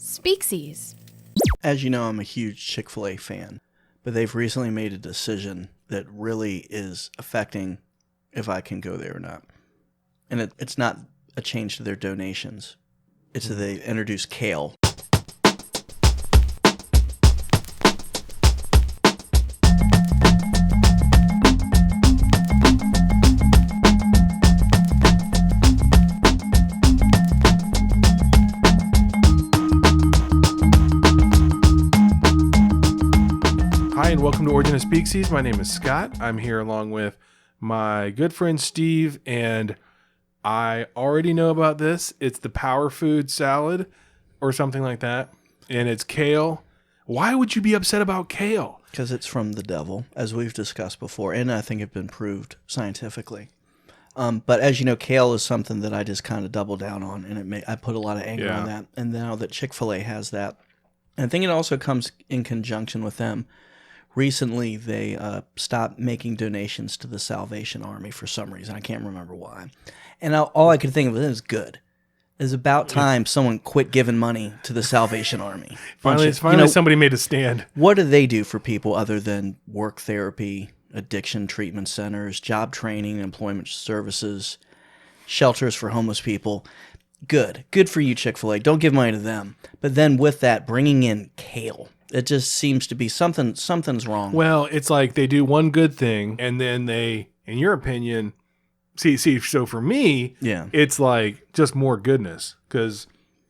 Species. As you know, I'm a huge Chik Fil A fan, but they've recently made a decision that really is affecting if I can go there or not. And it's not a change to their donations. It's that they introduced kale. Hi, and welcome to Origin of Species. My name is Scott. I'm here along with my good friend Steve, and I already know about this. It's the power food salad or something like that, and it's kale. Why would you be upset about kale? Because it's from the devil, as we've discussed before, and I think it's been proved scientifically. But as you know, kale is something that I just kind of double down on, and I put a lot of anger on that. And now that Chik Fil A has that, and I think it also comes in conjunction with them. Recently, they stopped making donations to the Salvation Army for some reason. I can't remember why. And all I could think of is good. It's about time someone quit giving money to the Salvation Army. Finally, somebody made a stand. What do they do for people other than work therapy, addiction treatment centers, job training, employment services, shelters for homeless people? Good. Good for you, Chik Fil A. Don't give money to them. But then with that, bringing in kale. It just seems to be something's wrong. Well, it's like they do one good thing, and then they, in your opinion, see. So for me, it's like just more goodness because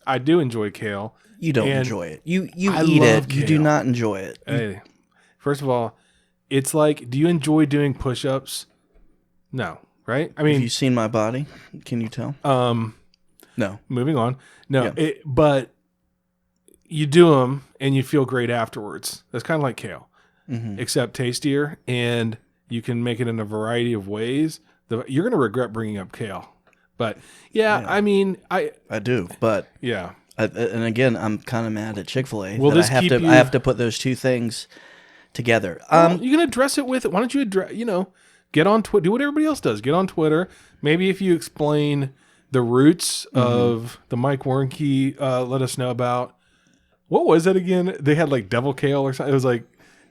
I do enjoy kale. You don't enjoy it. You eat it. Kale. You do not enjoy it. Hey, first of all, it's like, do you enjoy doing push-ups? No, right? I mean, have you seen my body? Can you tell? No. Moving on. No, but. You do them and you feel great afterwards. That's kind of like kale, except tastier, and you can make it in a variety of ways. You're going to regret bringing up kale, but I mean, I do, but and again, I'm kind of mad at Chik Fil A. Well, I have to put those two things together. You're going to address it with. Why don't you get on Twitter? Do what everybody else does. Get on Twitter. Maybe if you explain the roots of the Mike Warnke, let us know about. What was it again? They had like devil kale or something. It was like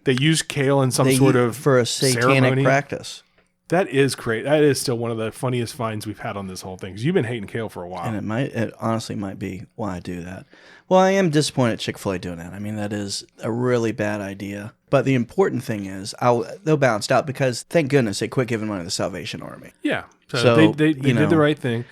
they used kale in some sort of for a satanic ceremony. Practice. That is great. That is still one of the funniest finds we've had on this whole thing. Because you've been hating kale for a while, and it honestly might be why I do that. Well, I am disappointed at Chik Fil A doing that. I mean, that is a really bad idea. But the important thing is, they'll balance out because thank goodness they quit giving money to the Salvation Army. Yeah, so they did the right thing.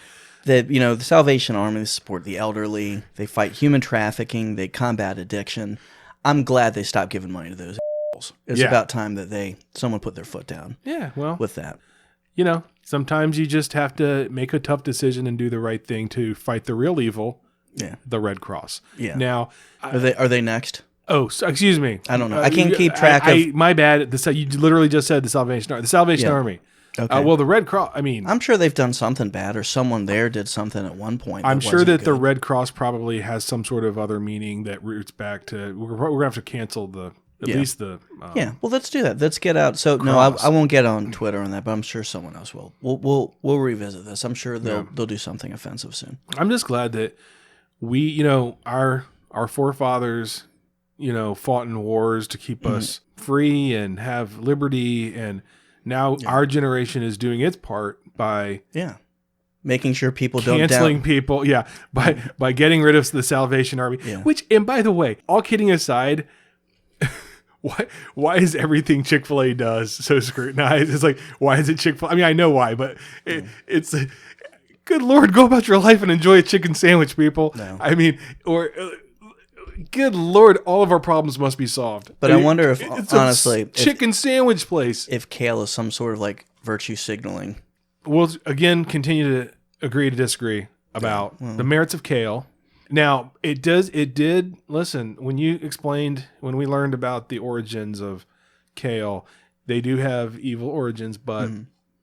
The Salvation Army, they support the elderly, they fight human trafficking, they combat addiction. I'm glad they stopped giving money to those assholes. It's about time that someone put their foot down. Yeah, well, with that. Sometimes you just have to make a tough decision and do the right thing to fight the real evil. Yeah, the Red Cross. Yeah. Now, are they next? Oh, excuse me. I don't know. I can't keep track of. My bad. You literally just said the Salvation Army. Okay. Well, the Red Cross, I mean... I'm sure they've done something bad, or someone there did something at one point. I'm sure that the Red Cross probably has some sort of other meaning that roots back to... We're going to have to cancel at least the... well, let's do that. Let's get out. So, no, I won't get on Twitter on that, but I'm sure someone else will. We'll revisit this. I'm sure they'll do something offensive soon. I'm just glad that we, our forefathers, fought in wars to keep us free and have liberty, and... Now our generation is doing its part by making sure people canceling people. Yeah, by getting rid of the Salvation Army. Yeah. Which, and by the way, all kidding aside, why is everything Chik Fil A does so scrutinized? It's like, why is it Chik Fil A? I mean, I know why, but it's good Lord, go about your life and enjoy a chicken sandwich, people. No. I mean, or. Good Lord, all of our problems must be solved. But I wonder if, honestly... chicken sandwich place. If kale is some sort of, like, virtue signaling. We'll, again, continue to agree to disagree about the merits of kale. Now, it did, listen, when we learned about the origins of kale, they do have evil origins, but,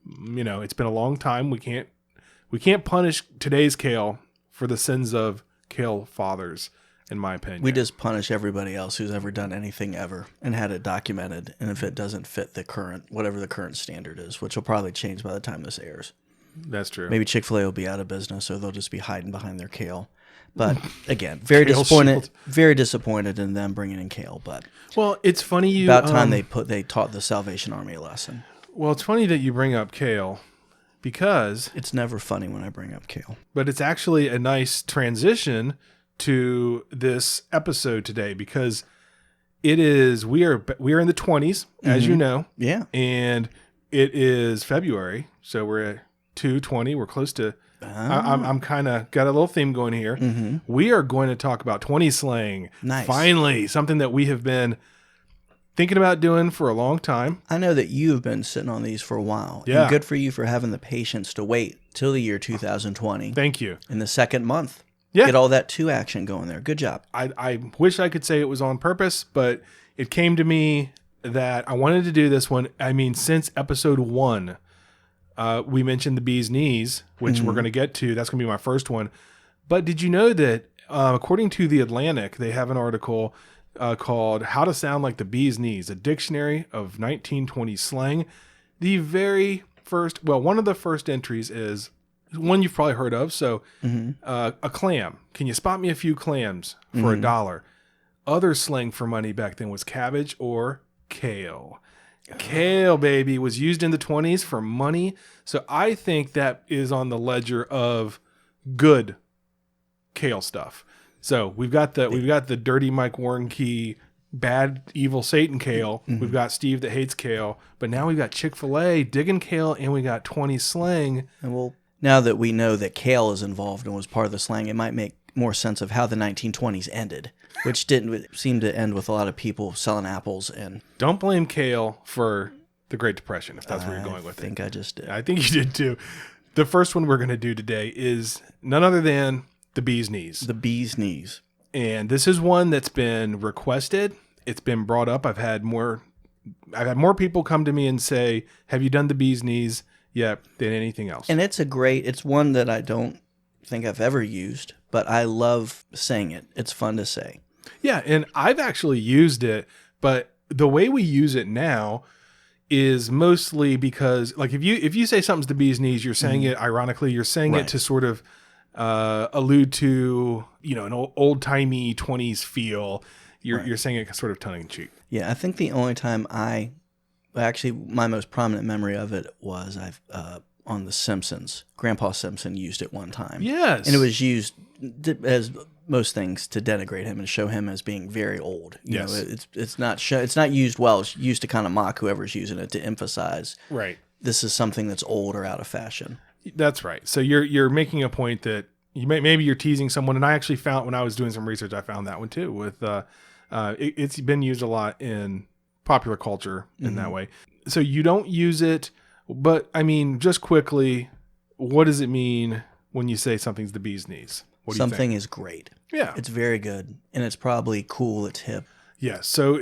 it's been a long time. We can't punish today's kale for the sins of kale fathers. In my opinion, we just punish everybody else who's ever done anything ever and had it documented. And if it doesn't fit whatever the current standard is, which will probably change by the time this airs. That's true. Maybe Chik Fil A will be out of business, or they'll just be hiding behind their kale. But again, very Kale disappointed. shield. Very disappointed in them bringing in kale. But Well, it's funny about time they taught the Salvation Army a lesson. Well, it's funny that you bring up kale because It's never funny when I bring up kale. but it's actually a nice transition to this episode today because we are in the 20s, as you know. Yeah. And it is February, so we're at 2/20. We're close to. I'm kind of got a little theme going here. Mm-hmm. We are going to talk about 20 slang. Nice. Finally, something that we have been thinking about doing for a long time. I know that you've been sitting on these for a while. Yeah. And good for you for having the patience to wait till the year 2020 Thank you. in the second month. Yeah. Get all that 2 action going there. Good job. I wish I could say it was on purpose, but it came to me that I wanted to do this one. I mean, since episode 1, we mentioned the bee's knees, which we're going to get to. That's going to be my first one. But did you know that according to The Atlantic, they have an article called How to Sound Like the Bee's Knees, a dictionary of 1920s slang. The very first, one of the first entries is one you've probably heard of. So a clam. Can you spot me a few clams for $1? Other slang for money back then was cabbage or kale. Kale, baby, was used in the 20s for money. So I think that is on the ledger of good kale stuff. So we've got the dirty Mike Warnke, bad evil Satan kale. We've got Steve that hates kale, but now we've got Chik Fil A digging kale, and we got 20 slang. And now that we know that kale is involved and was part of the slang, it might make more sense of how the 1920s ended, which didn't seem to end with a lot of people selling apples. And Don't blame kale for the Great Depression, if that's where you're going with it. I think I just did. I think you did too. The first one we're going to do today is none other than the bee's knees. The bee's knees. And this is one that's been requested. It's been brought up. I've had more people come to me and say, "Have you done the bee's knees yet?" than anything else. And it's one that I don't think I've ever used, but I love saying it. It's fun to say. Yeah, and I've actually used it, but the way we use it now is mostly because, like, if you say something's the bee's knees, you're saying it ironically. You're saying it to sort of allude to, an old timey 20s feel. You're saying it sort of tongue in cheek. Yeah, I think the only time my most prominent memory of it was on The Simpsons. Grandpa Simpson used it one time. Yes. And it was used, as most things, to denigrate him and show him as being very old. You know, it's not used well. It's used to kind of mock whoever's using it, to emphasize this is something that's old or out of fashion. That's right. So you're making a point that maybe you're teasing someone, and I actually found, when I was doing some research, I found that one too. With it's been used a lot in popular culture in that way. So you don't use it, but I mean, just quickly, what does it mean when you say something's the bee's knees? What do you think? Something is great. Yeah, it's very good, and it's probably cool. It's hip. Yeah. So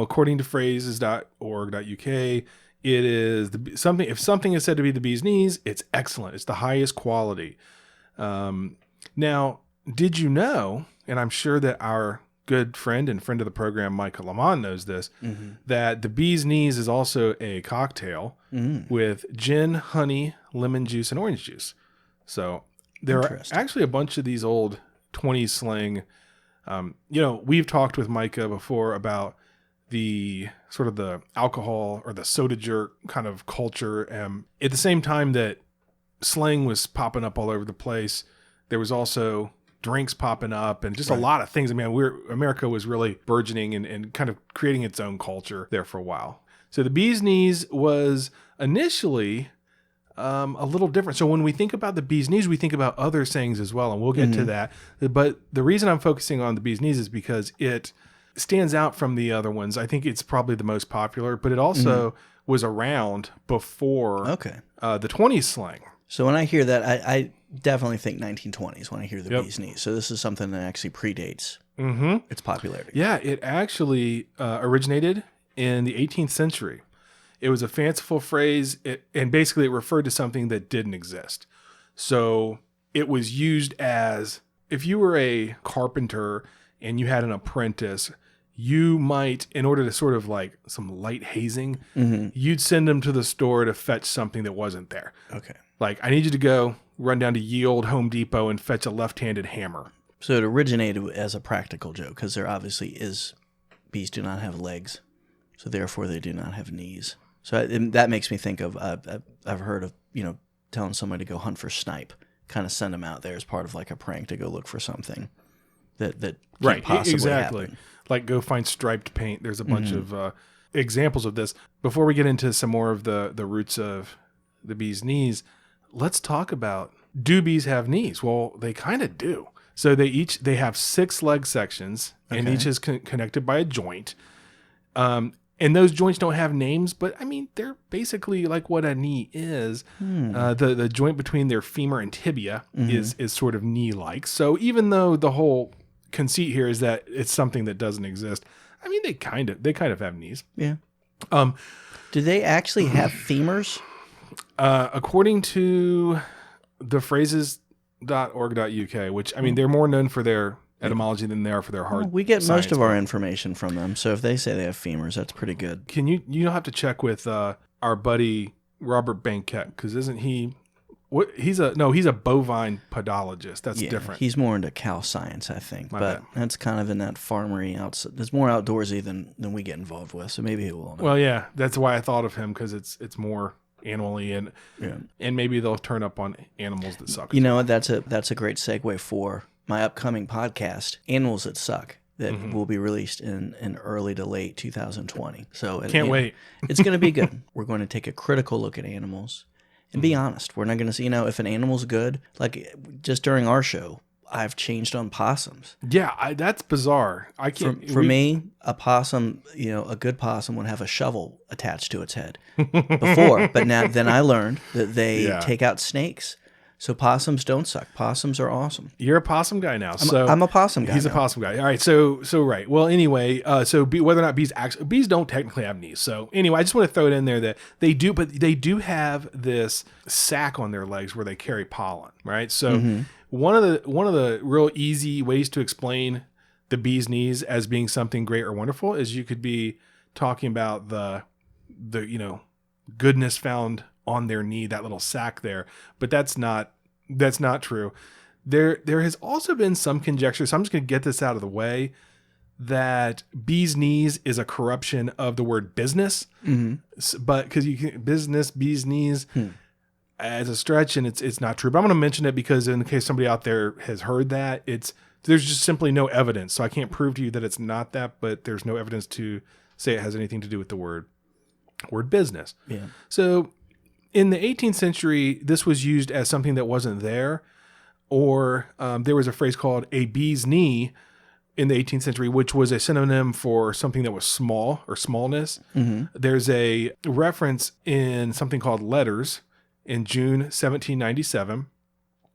according to phrases.org.uk, it is something. If something is said to be the bee's knees, it's excellent. It's the highest quality. Now, did you know? And I'm sure that our good friend and friend of the program, Mike Lamont, knows this, that the bee's knees is also a cocktail with gin, honey, lemon juice, and orange juice. So there are actually a bunch of these old 20s slang. We've talked with Micah before about the sort of the alcohol or the soda jerk kind of culture. At the same time that slang was popping up all over the place, there was also drinks popping up and just a lot of things. I mean, America was really burgeoning and kind of creating its own culture there for a while. So the bee's knees was initially a little different. So when we think about the bee's knees, we think about other sayings as well, and we'll get to that. But the reason I'm focusing on the bee's knees is because it stands out from the other ones. I think it's probably the most popular, but it also was around before the 20s slang. So when I hear that, I definitely think 1920s when I hear the bee's knees. So this is something that actually predates its popularity. Yeah, it actually originated in the 18th century. It was a fanciful phrase, and basically it referred to something that didn't exist. So it was used as, if you were a carpenter and you had an apprentice, you might, in order to sort of like some light hazing, you'd send them to the store to fetch something that wasn't there. Okay. Like, I need you to go run down to Ye Old Home Depot and fetch a left-handed hammer. So it originated as a practical joke because there obviously is, bees do not have legs, so therefore they do not have knees. So that makes me think of, I've heard of, telling somebody to go hunt for snipe, kind of send them out there as part of like a prank to go look for something that can't possibly happen. Like go find striped paint. There's a bunch of examples of this. Before we get into some more of the roots of the bee's knees, let's talk about, do bees have knees? Well, they kind of do. So they have 6 leg sections, and each is connected by a joint. And those joints don't have names, but I mean, they're basically like what a knee is. The joint between their femur and tibia is sort of knee-like. So even though the whole conceit here is that it's something that doesn't exist, I mean, they kind of have knees. Yeah. Do they actually have femurs? According to the phrases.org.uk, which, I mean, they're more known for their etymology than they are for their hard We get science, most of our information from them, so if they say they have femurs, that's pretty good. You don't have to check with our buddy Robert Banquet, because isn't he? He's a bovine podologist. That's different. He's more into cow science, I think, but that's kind of in that farmery outside. It's more outdoorsy than we get involved with, so maybe he will know. Well, yeah, that's why I thought of him, because it's more animally, and maybe they'll turn up on animals that suck. You know what? That's a great segue for my upcoming podcast, Animals That Suck, that will be released in early to late 2020. So can't wait. It's going to be good. We're going to take a critical look at animals and be honest. We're not going to say, if an animal's good, like just during our show, I've changed on possums. Yeah, that's bizarre. I can't. For me, a possum, a good possum would have a shovel attached to its head before, but then I learned that they take out snakes. So possums don't suck. Possums are awesome. You're a possum guy now. I'm a possum guy. He's a possum guy. All right. So right. Well, anyway, whether or not bees don't technically have knees. So anyway, I just want to throw it in there that they do, but they do have this sac on their legs where they carry pollen, right? So one of the real easy ways to explain the bee's knees as being something great or wonderful is you could be talking about the goodness found on their knee, that little sac there, but that's not true. There has also been some conjecture, so I'm just going to get this out of the way, that bee's knees is a corruption of the word business, but because business, bee's knees, as a stretch, and it's not true. But I'm going to mention it because in case somebody out there has heard that, there's just simply no evidence, so I can't prove to you that it's not that, but there's no evidence to say it has anything to do with the word business. Yeah. So in the 18th century, this was used as something that wasn't there, or there was a phrase called a bee's knee in the 18th century, which was a synonym for something that was small or smallness. There's a reference in something called Letters in June 1797,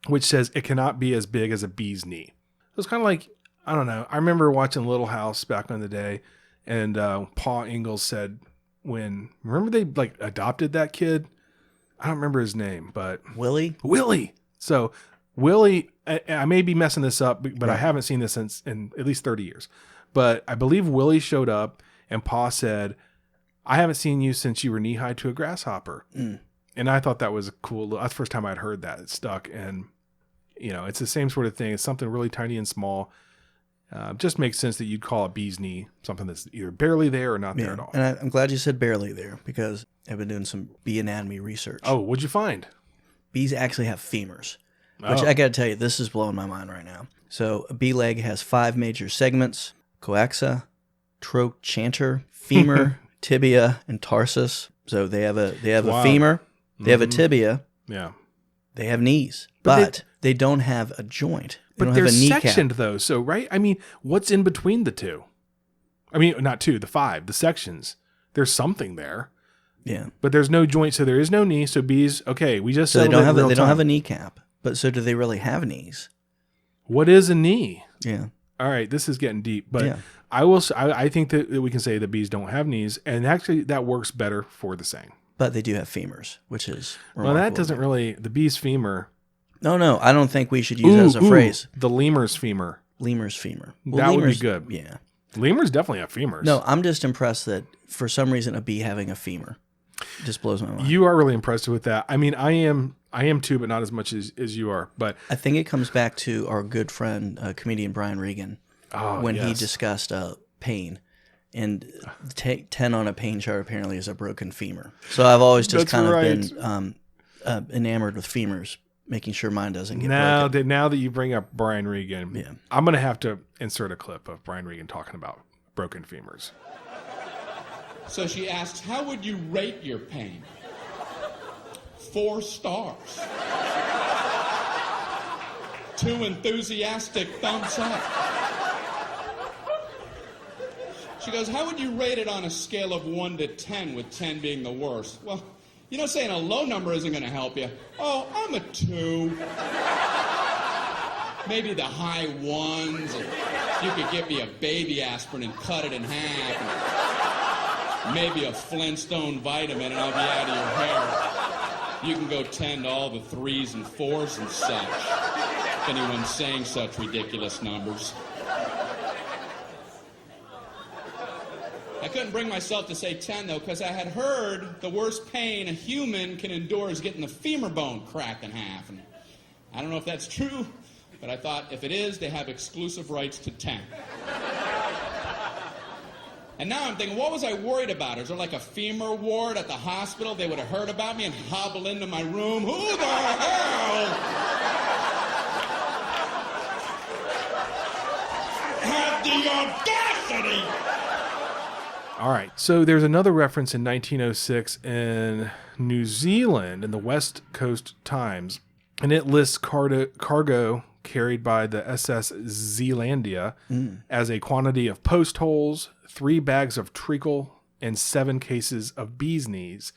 which says it cannot be as big as a bee's knee. It was kind of like, I don't know. I remember watching Little House back in the day, and Pa Ingalls said remember they like adopted that kid? I don't remember his name, but Willie. So Willie, I may be messing this up, but I haven't seen this in at least 30 years. But I believe Willie showed up and Pa said, "I haven't seen you since you were knee high to a grasshopper." And I thought that was a cool. That's the first time I'd heard that. It stuck, and it's the same sort of thing. It's something really tiny and small. Just makes sense that you'd call a bee's knee something that's either barely there or not there at all. And I'm glad you said barely there, because I've been doing some bee anatomy research. Oh, what'd you find? Bees actually have femurs, which I got to tell you, this is blowing my mind right now. So a bee leg has 5 major segments: coaxa, trochanter, femur, tibia, and tarsus. So they have a femur, they have a tibia, they have knees, but they don't have a joint. But they're sectioned though, so right? I mean, what's in between the two? I mean, not two, the 5, the sections. There's something there. Yeah. But there's no joint, so there is no knee. So bees, we just they don't have a kneecap. But so do they really have knees? What is a knee? Yeah. All right, this is getting deep, but I think that we can say that bees don't have knees, and actually that works better for the saying. But they do have femurs, which is remarkable. Well, that doesn't really, the bee's femur. No, I don't think we should use it as a phrase. The lemur's femur. Lemur's femur. Well, that would be good. Yeah. Lemurs definitely have femurs. No, I'm just impressed that for some reason a bee having a femur just blows my mind. You are really impressed with that. I mean, I am too, but not as much as you are. But I think it comes back to our good friend, comedian Brian Regan, when he discussed pain. And 10 on a pain chart apparently is a broken femur. So I've always just kind of been enamored with femurs, making sure mine doesn't get broken. Now that you bring up Brian Regan, I'm going to have to insert a clip of Brian Regan talking about broken femurs. So she asks, how would you rate your pain? 4 stars. 2 enthusiastic thumbs up. She goes, how would you rate it on a scale of 1 to 10, with 10 being the worst? Well, saying a low number isn't going to help you. Oh, I'm a 2. Maybe the high 1s. You could give me a baby aspirin and cut it in half. Maybe a Flintstone vitamin and I'll be out of your hair. You can go 10 to all the 3s and 4s and such. If anyone's saying such ridiculous numbers. I couldn't bring myself to say 10, though, because I had heard the worst pain a human can endure is getting the femur bone cracked in half. And I don't know if that's true, but I thought if it is, they have exclusive rights to 10. And now I'm thinking, what was I worried about? Is there like a femur ward at the hospital? They would have heard about me and hobble into my room. Who the hell had the audacity? All right. So there's another reference in 1906 in New Zealand in the West Coast Times, and it lists cargo carried by the SS Zealandia as a quantity of post holes, 3 bags of treacle, and 7 cases of bee's knees.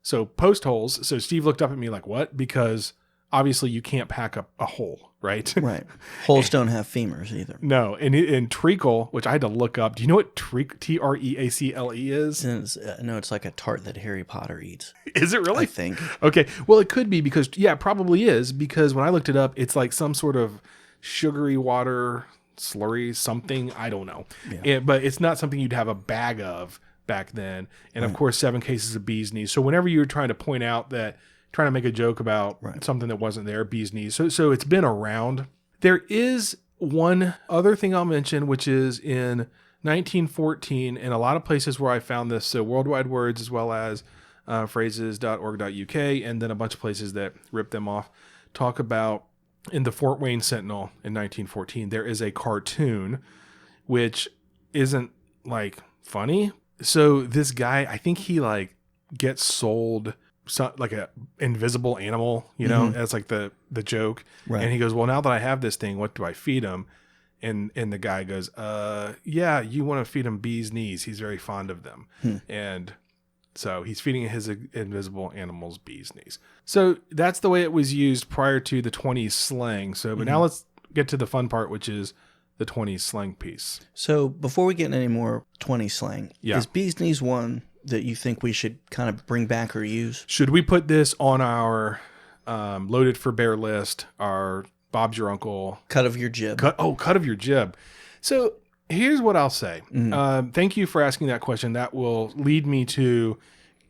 So post holes. So Steve looked up at me like, what? Because obviously you can't pack up a hole, right? Right. Holes don't have femurs either. No. And treacle, which I had to look up. Do you know what Treacle is? No, it's like a tart that Harry Potter eats. Is it really? I think. Okay. Well, it could be because, it probably is, because when I looked it up, it's like some sort of sugary water slurry, something. I don't know. Yeah. But it's not something you'd have a bag of back then. And of course, 7 cases of bee's knees. So whenever you're trying to point out that, trying to make a joke about something that wasn't there, bee's knees. So it's been around. There is one other thing I'll mention, which is in 1914, in a lot of places where I found this, so Worldwide Words as well as phrases.org.uk, and then a bunch of places that rip them off, talk about in the Fort Wayne Sentinel in 1914, there is a cartoon which isn't like funny. So this guy, I think he like gets sold like a invisible animal, as like the joke. Right. And he goes, well, now that I have this thing, what do I feed him? And the guy goes, you want to feed him bee's knees. He's very fond of them. And so he's feeding his invisible animals bee's knees. So that's the way it was used prior to the 20s slang. So, but now let's get to the fun part, which is the 20s slang piece. So before we get any more 20s slang, is bee's knees one that you think we should kind of bring back or use? Should we put this on our loaded for bear list, our Bob's Your Uncle? Cut of your jib. Cut of your jib. So here's what I'll say. Thank you for asking that question. That will lead me to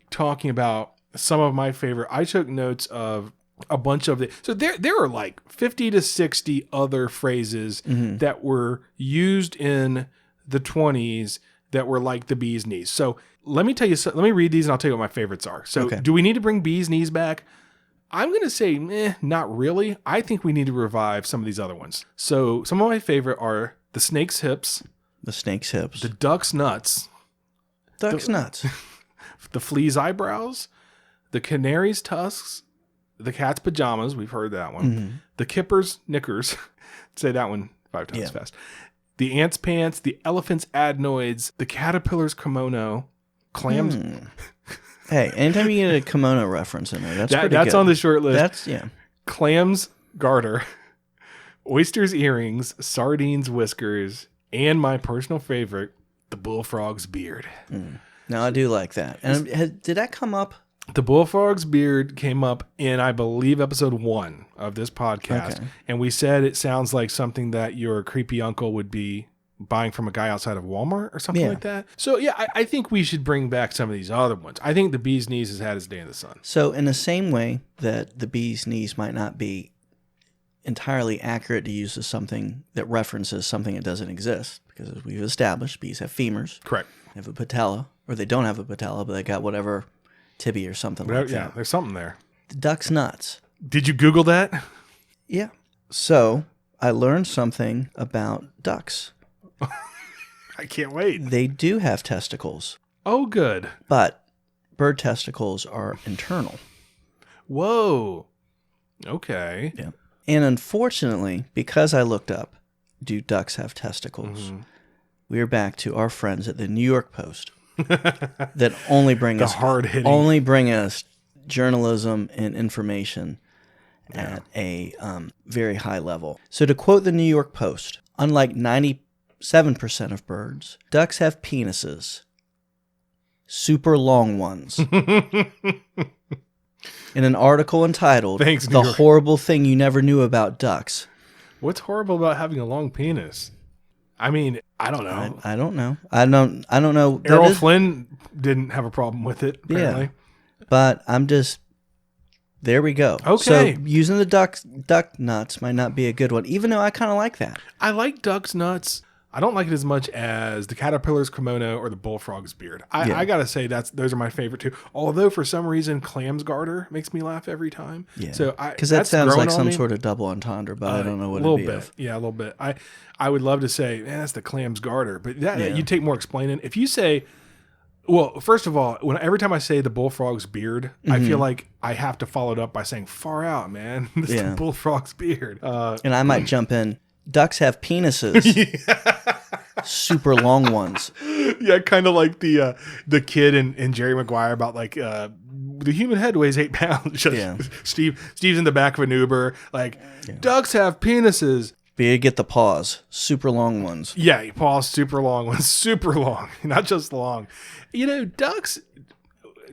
talking about some of my favorite. I took notes of a bunch of it. So there are like 50 to 60 other phrases that were used in the 20s that were like the bee's knees. So let me read these and I'll tell you what my favorites are. So do we need to bring bee's knees back? I'm going to say, not really. I think we need to revive some of these other ones. So some of my favorite are the snake's hips. The snake's hips. The duck's nuts. Nuts. The flea's eyebrows. The canary's tusks. The cat's pajamas. We've heard that one. The kipper's knickers. Say that one 5 times fast. The ant's pants. The elephant's adenoids. The caterpillar's kimono. Clams. Hey, anytime you get a kimono reference in there, that's pretty good. On the short list. That's Clams garter, oysters earrings, sardines whiskers, and my personal favorite, the bullfrog's beard. Now I do like that. And did that come up? The bullfrog's beard came up in, I believe, episode 1 of this podcast, and we said it sounds like something that your creepy uncle would be buying from a guy outside of Walmart or something like that. So yeah, I think we should bring back some of these other ones. I think the bee's knees has had its day in the sun. So in the same way that the bee's knees might not be entirely accurate to use as something that references something that doesn't exist, because as we've established, bees have femurs. Correct. They have a patella, or they don't have a patella, but they got whatever tibia or something like that. Yeah, there's something there. The duck's nuts. Did you Google that? Yeah. So I learned something about ducks. I can't wait. They do have testicles, Oh, good. but bird testicles are internal. Whoa. Okay. Yeah. And unfortunately, because I looked up, do ducks have testicles? We are back to our friends at the New York Post that only bring us journalism and information at a very high level. So to quote the New York Post, unlike 97% of birds, ducks have penises, super long ones. In an article entitled The Horrible Thing You Never Knew About Ducks. What's horrible about having a long penis? I mean, I don't know. I don't know. I don't know. Errol Flynn didn't have a problem with it, apparently. Yeah. But I'm just... There we go. Okay. So using the duck nuts might not be a good one, even though I kind of like that. I like duck's nuts. I don't like it as much as the caterpillar's kimono or the bullfrog's beard. I gotta say those are my favorite too. Although for some reason clam's garter makes me laugh every time. Yeah. So because that sounds like some sort of double entendre, but I don't know what it'd be. Yeah, a little bit. I would love to say, man, that's the clam's garter, but you take more explaining. If you say, well, first of all, every time I say the bullfrog's beard, I feel like I have to follow it up by saying, far out, man. This is the bullfrog's beard. And I might jump in. Ducks have penises. Super long ones. Yeah, kind of like the kid in Jerry Maguire about like the human head weighs 8 pounds. Steve's in the back of an Uber. Like ducks have penises. Be to get the paws. Super long ones. Yeah, paws super long ones. Super long, not just long. You know, ducks.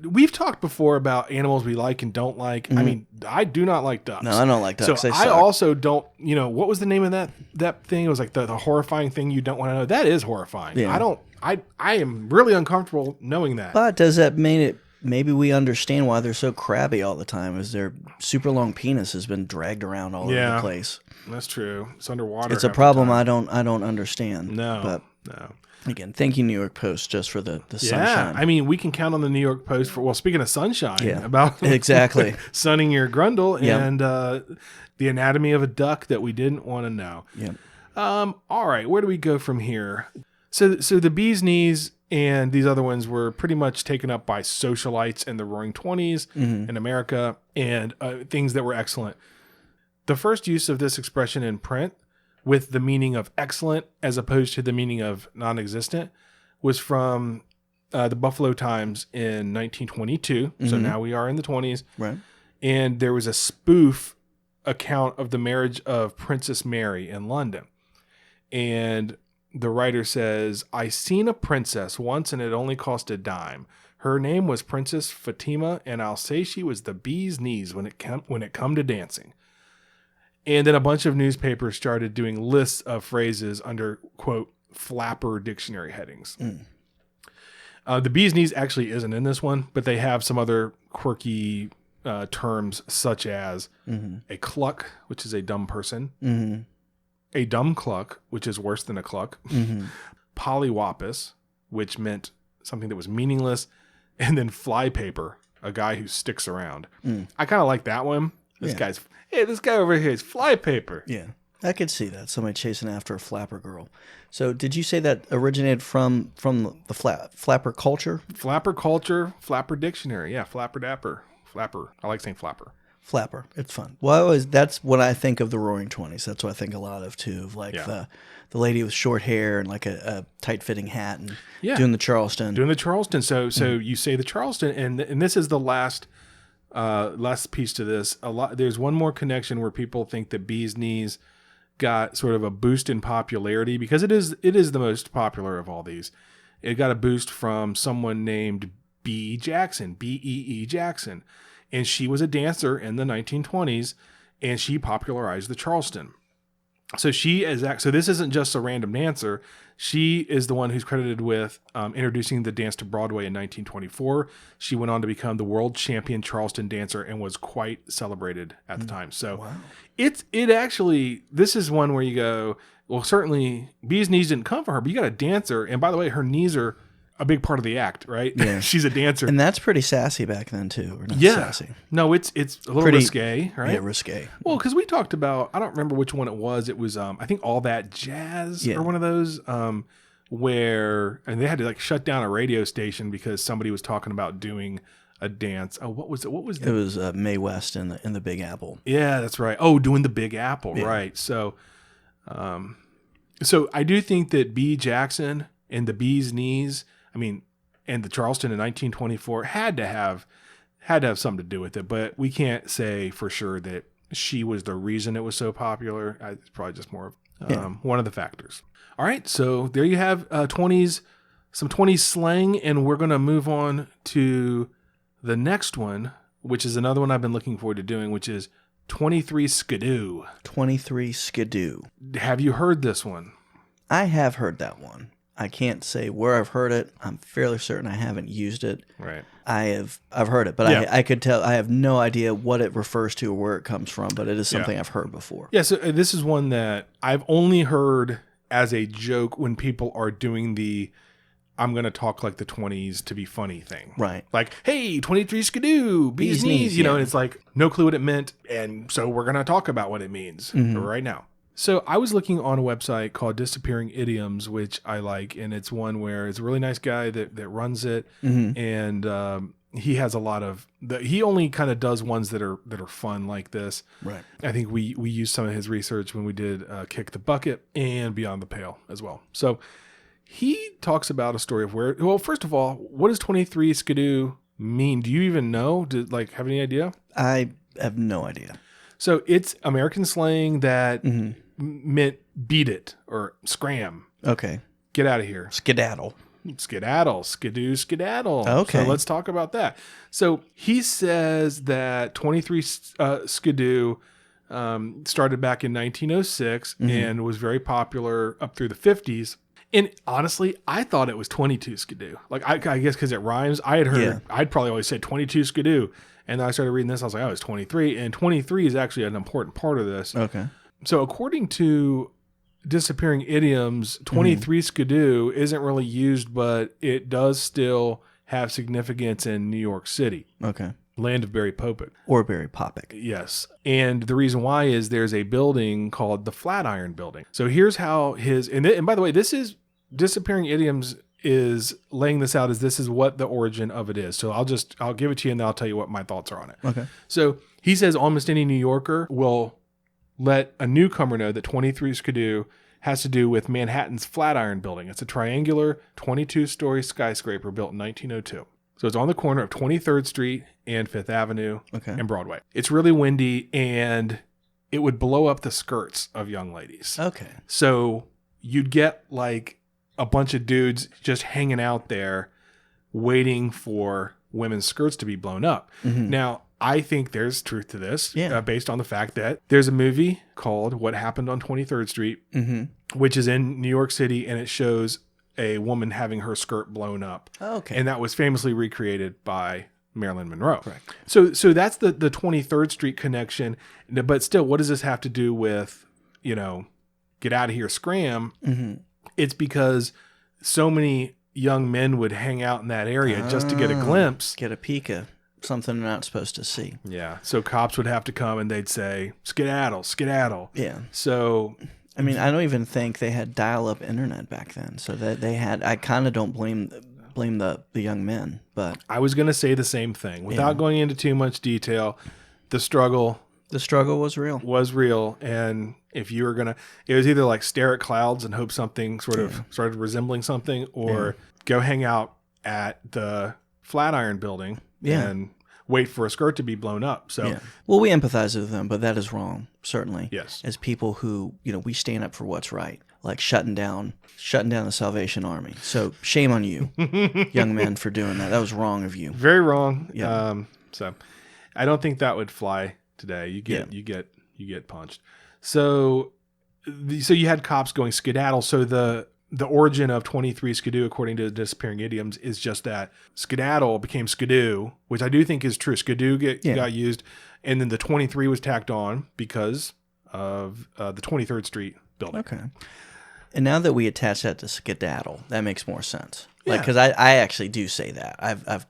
We've talked before about animals we like and don't like. I mean, I do not like ducks. No, I don't like ducks. So I also don't, what was the name of that thing? It was like the horrifying thing you don't want to know. That is horrifying. Yeah. I am really uncomfortable knowing that. But does that mean it, maybe we understand why they're so crabby all the time, is their super long penis has been dragged around all over the place. That's true. It's underwater. It's a problem I don't understand. No. Again, thank you, New York Post, just for the sunshine. Yeah, I mean, we can count on the New York Post for, speaking of sunshine, about exactly sunning your grundle and the anatomy of a duck that we didn't want to know. Yeah. All right, where do we go from here? So the bee's knees and these other ones were pretty much taken up by socialites in the Roaring '20s in America, and things that were excellent. The first use of this expression in print, with the meaning of excellent as opposed to the meaning of non-existent, was from the Buffalo Times in 1922. So now we are in the 20s. Right. And there was a spoof account of the marriage of Princess Mary in London. And the writer says, I seen a princess once and it only cost a dime. Her name was Princess Fatima, and I'll say she was the bee's knees when it come to dancing. And then a bunch of newspapers started doing lists of phrases under, quote, flapper dictionary headings. The bee's knees actually isn't in this one, but they have some other quirky terms, such as a cluck, which is a dumb person, a dumb cluck, which is worse than a cluck, polywoppus, which meant something that was meaningless, and then flypaper, a guy who sticks around. I kind of like that one. This guy over here is flypaper. Yeah, I could see that. Somebody chasing after a flapper girl. So did you say that originated from the flapper culture? Flapper culture, flapper dictionary. Yeah, flapper dapper. Flapper. I like saying flapper. Flapper. It's fun. Well, that's what I think of the Roaring '20s. That's what I think a lot of too. Of like the lady with short hair and like a tight fitting hat and doing the Charleston. So you say the Charleston, and this is the last piece to this. There's one more connection where people think that bee's knees got sort of a boost in popularity because it is the most popular of all these. It got a boost from someone named Bee Jackson, Bee Jackson, and she was a dancer in the 1920s, and she popularized the Charleston. So this isn't just a random dancer. She is the one who's credited with introducing the dance to Broadway in 1924. She went on to become the world champion Charleston dancer and was quite celebrated at the time. So it actually, this is one where you go, well, certainly Bee's knees didn't come for her, but you got a dancer. And by the way, her knees are a big part of the act, right? Yeah. She's a dancer. And that's pretty sassy back then too. Or not sassy. No, it's a little risque, right? Yeah, risque. Well, because we talked about, I don't remember which one it was. It was, I think All That Jazz or one of those where, and they had to like shut down a radio station because somebody was talking about doing a dance. Oh, what was it? What was it? It was Mae West in the Big Apple. Yeah, that's right. Oh, doing the Big Apple, right? So, so I do think that B. Jackson and the Bee's Knees, I mean, and the Charleston in 1924 had to have something to do with it, but we can't say for sure that she was the reason it was so popular. It's probably just more of one of the factors. All right, so there you have some 20s slang, and we're going to move on to the next one, which is another one I've been looking forward to doing, which is 23 Skidoo. 23 Skidoo. Have you heard this one? I have heard that one. I can't say where I've heard it. I'm fairly certain I haven't used it. Right. I've heard it, but I could tell I have no idea what it refers to or where it comes from, but it is something I've heard before. Yeah, so this is one that I've only heard as a joke when people are doing the I'm going to talk like the 20s to be funny thing. Right. Like, hey, 23 Skidoo, Bee's Knees, you know, and it's like no clue what it meant, and so we're going to talk about what it means right now. So I was looking on a website called Disappearing Idioms, which I like, and it's one where it's a really nice guy that runs it, and he has a lot of he only kind of does ones that are fun like this. Right. I think we used some of his research when we did Kick the Bucket and Beyond the Pale as well. So he talks about a story of where. Well, first of all, what does 23 Skidoo mean? Do you even know? Have any idea? I have no idea. So it's American slang that meant beat it or scram. Okay. Get out of here. Skedaddle. Skedaddle. Skidoo, skedaddle. Okay. So let's talk about that. So he says that 23 Skidoo started back in 1906 and was very popular up through the 50s. And honestly, I thought it was 22 Skidoo. Like, I guess because it rhymes. I had heard, I'd probably always said 22 Skidoo. And then I started reading this. I was like, oh, it's 23. And 23 is actually an important part of this. Okay. So according to Disappearing Idioms, 23 Skidoo isn't really used, but it does still have significance in New York City. Okay. Land of Barry Popick. Or Barry Popick. Yes. And the reason why is there's a building called the Flatiron Building. So here's how and by the way, this is Disappearing Idioms is laying this out as this is what the origin of it is. So I'll give it to you and then I'll tell you what my thoughts are on it. Okay. So he says almost any New Yorker will let a newcomer know that 23 Skidoo has to do with Manhattan's Flatiron Building. It's a triangular 22-story skyscraper built in 1902. So it's on the corner of 23rd Street and 5th Avenue and Broadway. It's really windy and it would blow up the skirts of young ladies. Okay. So you'd get like a bunch of dudes just hanging out there waiting for women's skirts to be blown up. Now, I think there's truth to this based on the fact that there's a movie called What Happened on 23rd Street, which is in New York City, and it shows a woman having her skirt blown up. Okay. And that was famously recreated by Marilyn Monroe. Correct. So that's the 23rd Street connection. But still, what does this have to do with, get out of here, scram? It's because so many young men would hang out in that area just to get a glimpse. Get a peek of something they're not supposed to see. Yeah. So cops would have to come and they'd say, skedaddle, skedaddle. Yeah. So, I mean, I don't even think they had dial-up internet back then. So that they had, I kind of don't blame the young men, but I was going to say the same thing without going into too much detail. The struggle was real. And if you were going to, it was either like stare at clouds and hope something sort of started resembling something, or go hang out at the Flatiron Building and wait for a skirt to be blown up. So, well, we empathize with them, but that is wrong, certainly. Yes. As people who, we stand up for what's right, like shutting down the Salvation Army. So shame on you, young men, for doing that. That was wrong of you. Very wrong. Yeah. So I don't think that would fly today. You get punched. So you had cops going skedaddle. So the the origin of 23 Skidoo, according to Disappearing Idioms, is just that skedaddle became skidoo, which I do think is true. Skidoo got used, and then the 23 was tacked on because of the 23rd Street building. Okay. And now that we attach that to skedaddle, that makes more sense. Yeah. Like, because I actually do say that. I've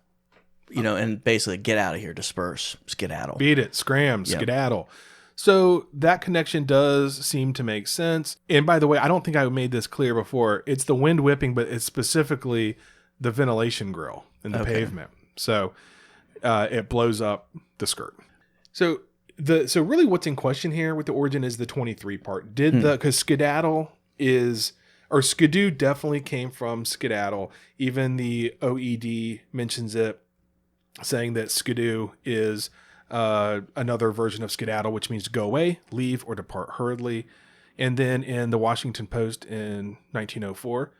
and basically get out of here, disperse, skedaddle. Beat it, scram, skedaddle. So that connection does seem to make sense. And by the way, I don't think I made this clear before. It's the wind whipping, but it's specifically the ventilation grill in the pavement. So it blows up the skirt. So really what's in question here with the origin is the 23 part. Because skedaddle skidoo definitely came from skedaddle. Even the OED mentions it, saying that skidoo is another version of skedaddle, which means to go away, leave, or depart hurriedly. And then in the Washington Post in 1904,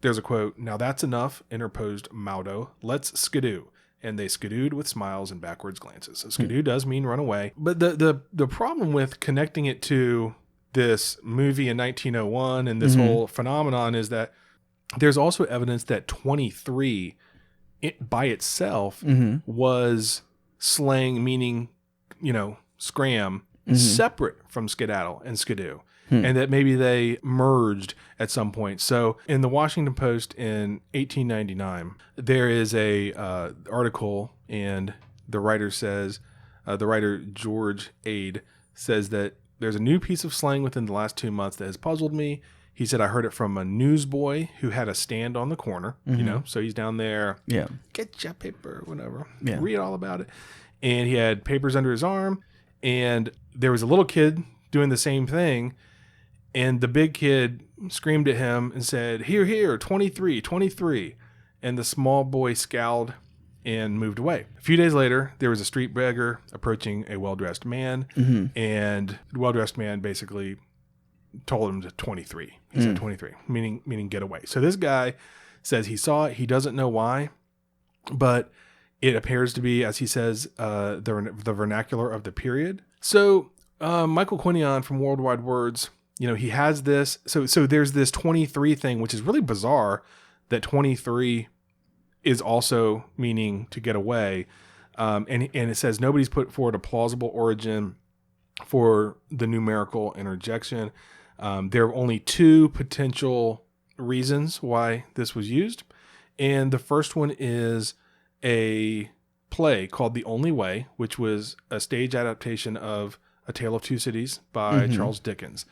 there's a quote, "Now that's enough," interposed Maudo. "Let's skidoo." And they skidooed with smiles and backwards glances. So skidoo does mean run away. But the problem with connecting it to this movie in 1901 and this whole phenomenon is that there's also evidence that 23 by itself was slang, meaning, scram, separate from skedaddle and skidoo. And that maybe they merged at some point. So in the Washington Post in 1899, there is a article, and the writer says, George Ade says that there's a new piece of slang within the last 2 months that has puzzled me. He said, I heard it from a newsboy who had a stand on the corner, so he's down there. Yeah. Get your paper, whatever. Yeah. Read all about it. And he had papers under his arm, and there was a little kid doing the same thing. And the big kid screamed at him and said, "Here, here, 23, 23. And the small boy scowled and moved away. A few days later, there was a street beggar approaching a well-dressed man, and the well-dressed man basically told him to 23. He said 23, meaning get away. So this guy says he saw it. He doesn't know why, but it appears to be, as he says, the vernacular of the period. So Michael Quinion from Worldwide Words, he has this. So there's this 23 thing, which is really bizarre, that 23 is also meaning to get away. And it says nobody's put forward a plausible origin for the numerical interjection. There are only two potential reasons why this was used. And the first one is a play called The Only Way, which was a stage adaptation of A Tale of Two Cities by Charles Dickens.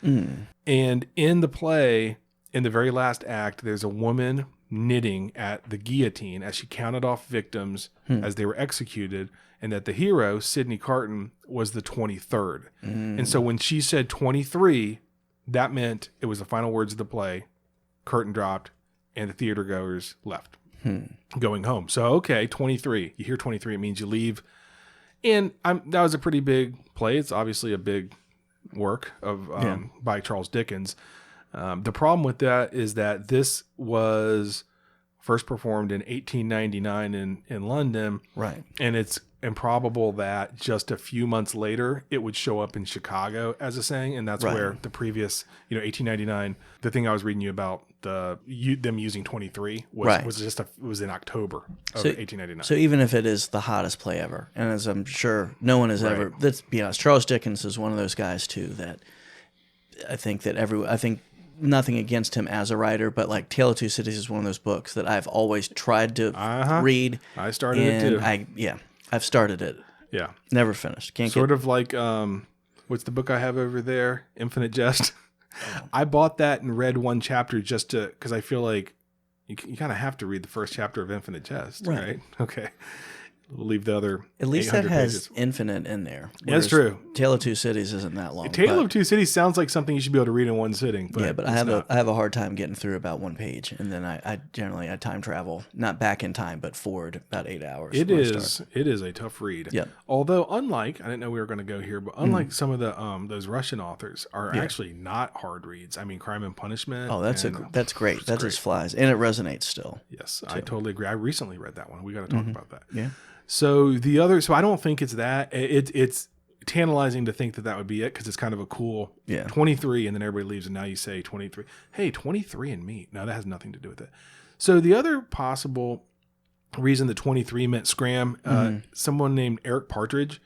And in the play, in the very last act, there's a woman knitting at the guillotine as she counted off victims as they were executed, and that the hero, Sidney Carton, was the 23rd. And so when she said 23, that meant it was the final words of the play, curtain dropped, and the theater goers left, going home. So, okay, 23. You hear 23, it means you leave. And that was a pretty big play. It's obviously a big work of by Charles Dickens. The problem with that is that this was first performed in 1899 in London. Right. And it's improbable that just a few months later it would show up in Chicago as a saying. And that's where the previous, 1899, the thing I was reading you about, them using 23 was in October of 1899. So even if it is the hottest play ever, and as I'm sure no one has ever, let's be honest, Charles Dickens is one of those guys too that I think nothing against him as a writer, but like Tale of Two Cities is one of those books that I've always tried to read. I started it too. I've started it. Yeah. Never finished. Like, what's the book I have over there? Infinite Jest. I bought that and read one chapter just because I feel like you kind of have to read the first chapter of Infinite Jest, right? Okay. We'll leave the other. At least that has pages. Infinite in there. That's true. Tale of Two Cities isn't that long. Tale of Two Cities sounds like something you should be able to read in one sitting. But I have a hard time getting through about one page, and then I generally time travel, not back in time, but forward about 8 hours. It is a tough read. Yeah. Although unlike, I didn't know we were going to go here, but unlike some of the those Russian authors are actually not hard reads. I mean, Crime and Punishment. Oh, that's great. That just flies, and it resonates still. Yes, too. I totally agree. I recently read that one. We got to talk about that. Yeah. So I don't think it's that. It's tantalizing to think that would be it because it's kind of a cool 23, and then everybody leaves, and now you say 23. Hey, 23 and meat. No, that has nothing to do with it. So the other possible reason the 23 meant scram, someone named Eric Partridge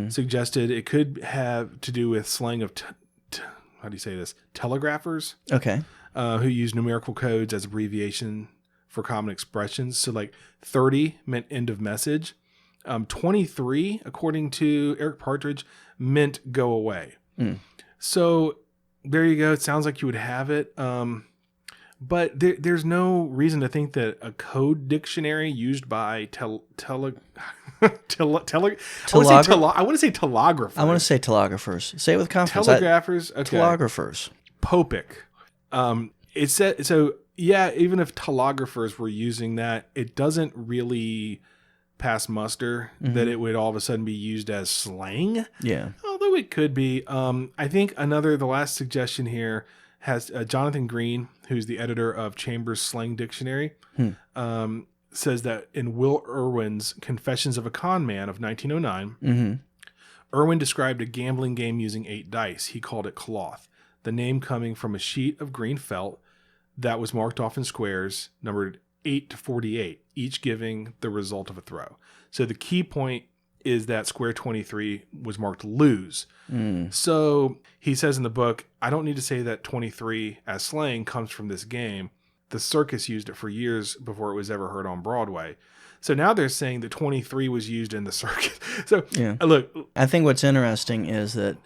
suggested it could have to do with slang of, how do you say this? Telegraphers. Okay. Who use numerical codes as abbreviation for common expressions. So like 30 meant end of message. 23, according to Eric Partridge, meant go away. So there you go. It sounds like you would have it. But there's no reason to think that a code dictionary used by I want to say telegraphers. I want to say telegraphers. Say it with confidence. Telegraphers. Okay. Telegraphers. Popic. It said so. Yeah, even if telegraphers were using that, it doesn't really pass muster that it would all of a sudden be used as slang. Yeah. Although it could be. I think the last suggestion here has Jonathan Green, who's the editor of Chambers Slang Dictionary, says that in Will Irwin's Confessions of a Con Man of 1909, Irwin described a gambling game using 8 dice. He called it cloth, the name coming from a sheet of green felt that was marked off in squares, numbered 8 to 48, each giving the result of a throw. So the key point is that square 23 was marked lose. So he says in the book, I don't need to say that 23 as slang comes from this game. The circus used it for years before it was ever heard on Broadway. So now they're saying that 23 was used in the circus. So look, I think what's interesting is that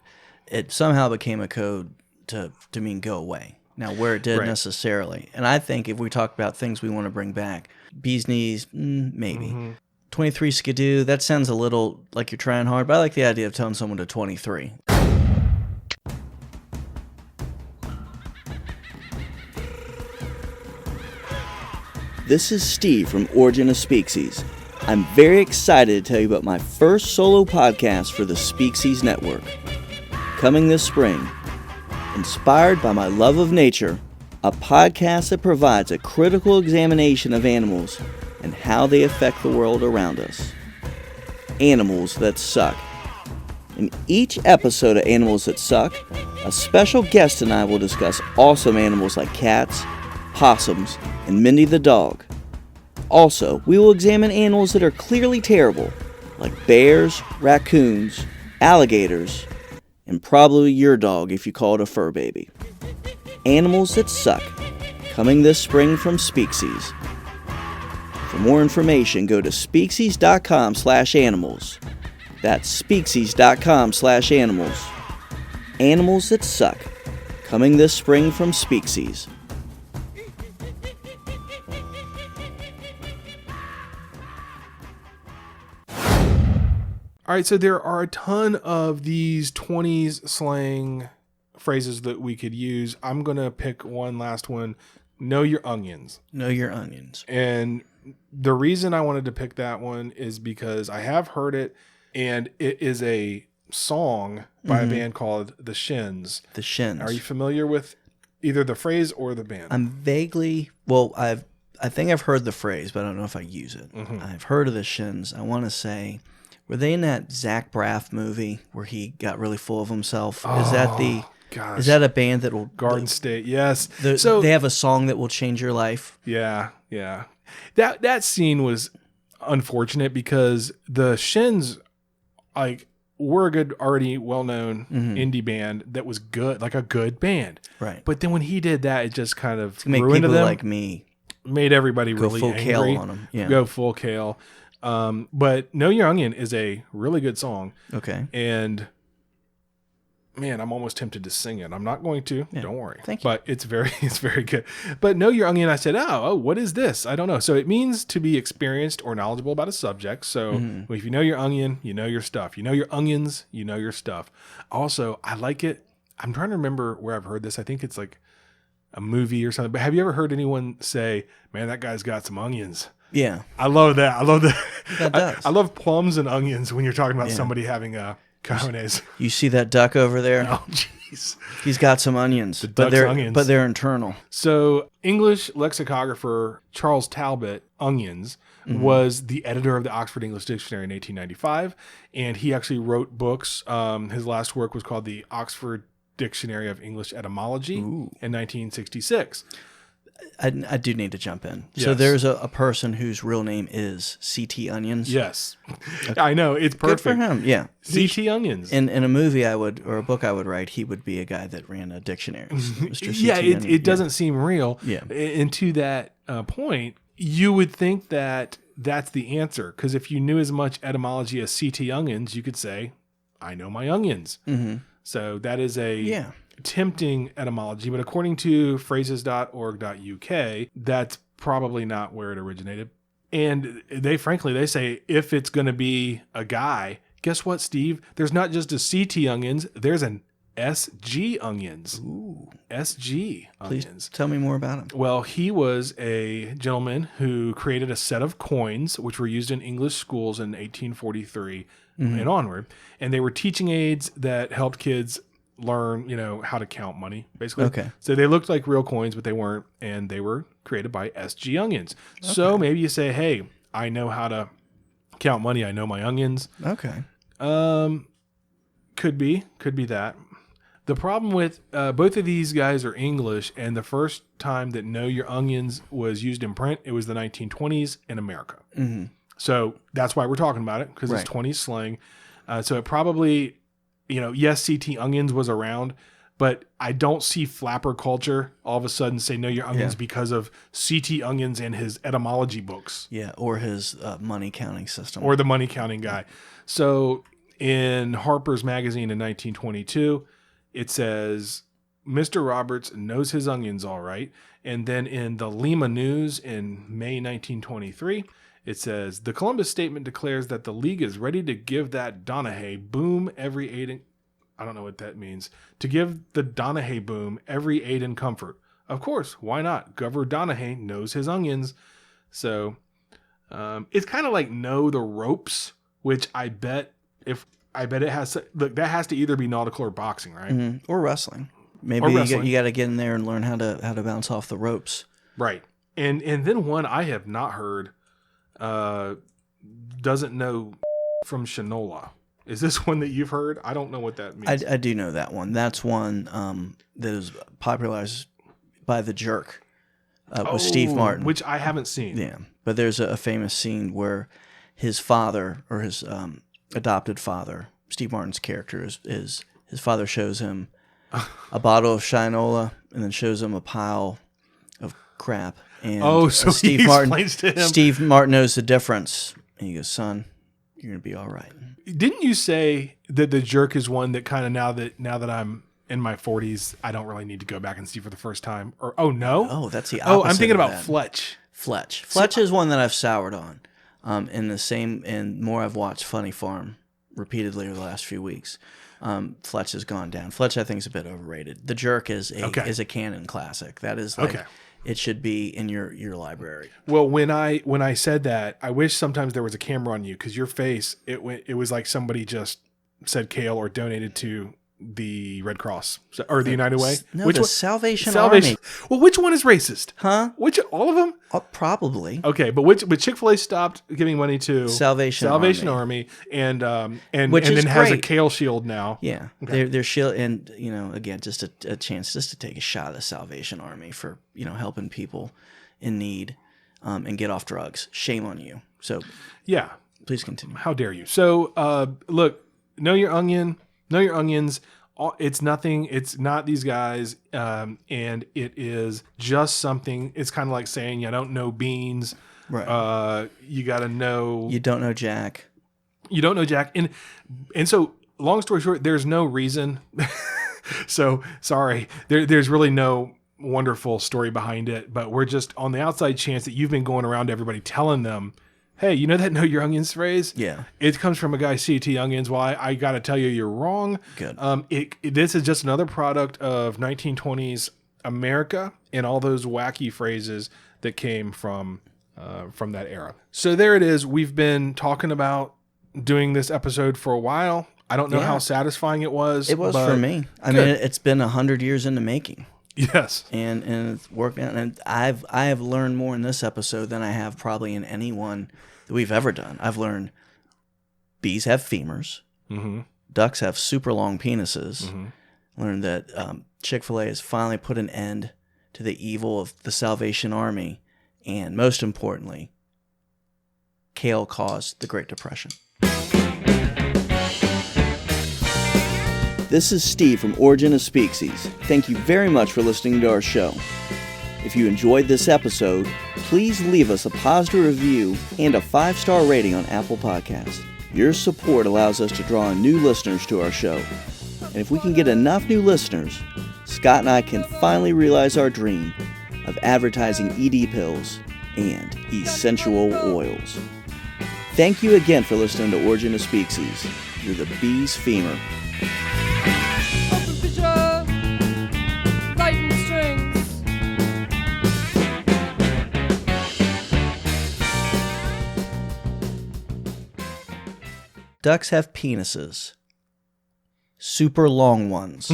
it somehow became a code to mean go away. Now, where it did necessarily. And I think if we talk about things we want to bring back, bee's knees, maybe. 23 Skidoo, that sounds a little like you're trying hard, but I like the idea of telling someone to 23. This is Steve from Origin of Species. I'm very excited to tell you about my first solo podcast for the Species Network. Coming this spring, inspired by my love of nature, a podcast that provides a critical examination of animals and how they affect the world around us. Animals That Suck. In each episode of Animals That Suck, a special guest and I will discuss awesome animals like cats, possums, and Mindy the dog. Also, we will examine animals that are clearly terrible, like bears, raccoons, alligators, and probably your dog if you call it a fur baby. Animals That Suck, coming this spring from Species. For more information, go to species.com/animals. That's species.com/animals. Animals That Suck, coming this spring from Species. all right, so there are a ton of these 20s slang phrases that we could use. I'm going to pick one last one. Know your onions. Know your onions. And the reason I wanted to pick that one is because I have heard it, and it is a song by a band called The Shins. The Shins. Are you familiar with either the phrase or the band? I'm vaguely, well, I think I've heard the phrase, but I don't know if I use it. I've heard of The Shins. I want to say, were they in that Zach Braff movie where he got really full of himself? Is that the... Gosh. Is that a band that will... Garden State, yes. So they have a song that will change your life? Yeah. That scene was unfortunate because the Shins, like, were a good, already well-known indie band that was good, like a good band. Right. But then when he did that, it just kind of make ruined people them. like me made everybody go really full angry. kale on them. Yeah. Go full kale. But Know Your Onion is a really good song. Okay. And... man, I'm almost tempted to sing it. I'm not going to. Yeah. Don't worry. Thank you. But it's very good. But Know Your Onion, I said, oh, what is this? I don't know. So it means to be experienced or knowledgeable about a subject. So if you know your onion, you know your stuff. You know your onions, you know your stuff. Also, I like it. I'm trying to remember where I've heard this. I think it's like a movie or something. But have you ever heard anyone say, man, that guy's got some onions? Yeah. I love that. I love that. That does. I love plums and onions when you're talking about somebody having a Cojones. You see that duck over there? Oh, jeez. He's got some onions, but they're internal. So English lexicographer Charles Talbot, Onions, was the editor of the Oxford English Dictionary in 1895, and he actually wrote books. His last work was called the Oxford Dictionary of English Etymology in 1966. I do need to jump in. Yes. So there's a person whose real name is C.T. Onions. Yes. I know. It's perfect. Good for him. Yeah. C.T. Onions. In a movie or a book I would write, he would be a guy that ran a dictionary. Mr. Yeah, C.T. it doesn't seem real. Yeah. And to that point, you would think that that's the answer. Because if you knew as much etymology as C.T. Onions, you could say, I know my onions. Mm-hmm. So that is a tempting etymology. But according to phrases.org.uk, that's probably not where it originated. And they say, if it's going to be a guy, guess what, Steve? There's not just a CT onions. There's an SG onions. Ooh. SG onions. Please tell me more about him. Well, he was a gentleman who created a set of coins, which were used in English schools in 1843 and onward. And they were teaching aids that helped kids learn, how to count money, basically. Okay. So they looked like real coins, but they weren't. And they were created by SG Onions. Okay. So maybe you say, hey, I know how to count money. I know my onions. Okay. Could be that. The problem with both of these guys are English, and the first time that Know Your Onions was used in print, it was the 1920s in America. Mm-hmm. So that's why we're talking about it, because it's 20s slang. So it probably, yes, CT Onions was around, but I don't see flapper culture all of a sudden say Know Your Onions because of CT Onions and his etymology books. Yeah, or his money counting system. Or the money counting guy. So in Harper's Magazine in 1922, it says, Mr. Roberts knows his onions all right. And then in the Lima News in May 1923, it says, the Columbus Statement declares that the league is ready to give that Donahue boom every aid and... I don't know what that means. To give the Donahue boom every aid and comfort. Of course, why not? Governor Donahue knows his onions. So it's kind of like Know the Ropes, which I bet it has... Look, that has to either be nautical or boxing, right? Mm-hmm. Or wrestling. Maybe you got to get in there and learn how to bounce off the ropes. Right. And then one I have not heard... doesn't know from Shinola. Is this one that you've heard? I don't know what that means. I do know that one. That's one that is popularized by The Jerk with Steve Martin. Which I haven't seen. Yeah. But there's a famous scene where his father, or his adopted father, Steve Martin's character, is his father shows him a bottle of Shinola and then shows him a pile of crap. And so Steve he Martin explains to him. Steve Martin knows the difference. And he goes, son, you're going to be all right. Didn't you say that The Jerk is one that kind of now that I'm in my 40s, I don't really need to go back and see for the first time? Or, no? Oh, that's the opposite. Oh, I'm thinking of about that. Fletch. Fletch is one that I've soured on. And more I've watched Funny Farm repeatedly over the last few weeks. Fletch has gone down. Fletch, I think, is a bit overrated. The Jerk is a canon classic. That is like... Okay. It should be in your library. Well, when I said that, I wish sometimes there was a camera on you, because your face, it was like somebody just said kale or donated to the Red Cross or the United Way. No, the Salvation Army. Well, which one is racist? Huh? All of them? Probably. Okay, but Chik Fil A stopped giving money to Salvation Army, and which and is then great. has a kale shield now. Yeah, okay. Their shield, and again, just a chance just to take a shot at the Salvation Army for helping people in need, and get off drugs. Shame on you. So yeah, please continue. How dare you? So look, Know Your Onions. It's nothing. It's not these guys, and it is just something. It's kind of like saying, I don't know beans. Right. You got to know. You don't know Jack. You don't know Jack, and so long story short, there's no reason. So sorry, there's really no wonderful story behind it, but we're just on the outside chance that you've been going around to everybody telling them, hey, you know that Know Your Onions phrase? Yeah. It comes from a guy, CT Onions. Well, I got to tell you, you're wrong. Good. This is just another product of 1920s America and all those wacky phrases that came from that era. So there it is. We've been talking about doing this episode for a while. I don't know how satisfying it was. It was for me. I mean, it's been 100 years in the making. Yes. And it's working. And I have learned more in this episode than I have probably in any one that we've ever done. I've learned bees have femurs. Mm-hmm. Ducks have super long penises. Mm-hmm. Learned that Chik Fil A has finally put an end to the evil of the Salvation Army. And most importantly, kale caused the Great Depression. This is Steve from Origin of Species. Thank you very much for listening to our show. If you enjoyed this episode, please leave us a positive review and a 5-star rating on Apple Podcasts. Your support allows us to draw in new listeners to our show. And if we can get enough new listeners, Scott and I can finally realize our dream of advertising ED pills and essential oils. Thank you again for listening to Origin of Species. You're the bee's femur. Open picture, writing strings. Ducks have penises. Super long ones.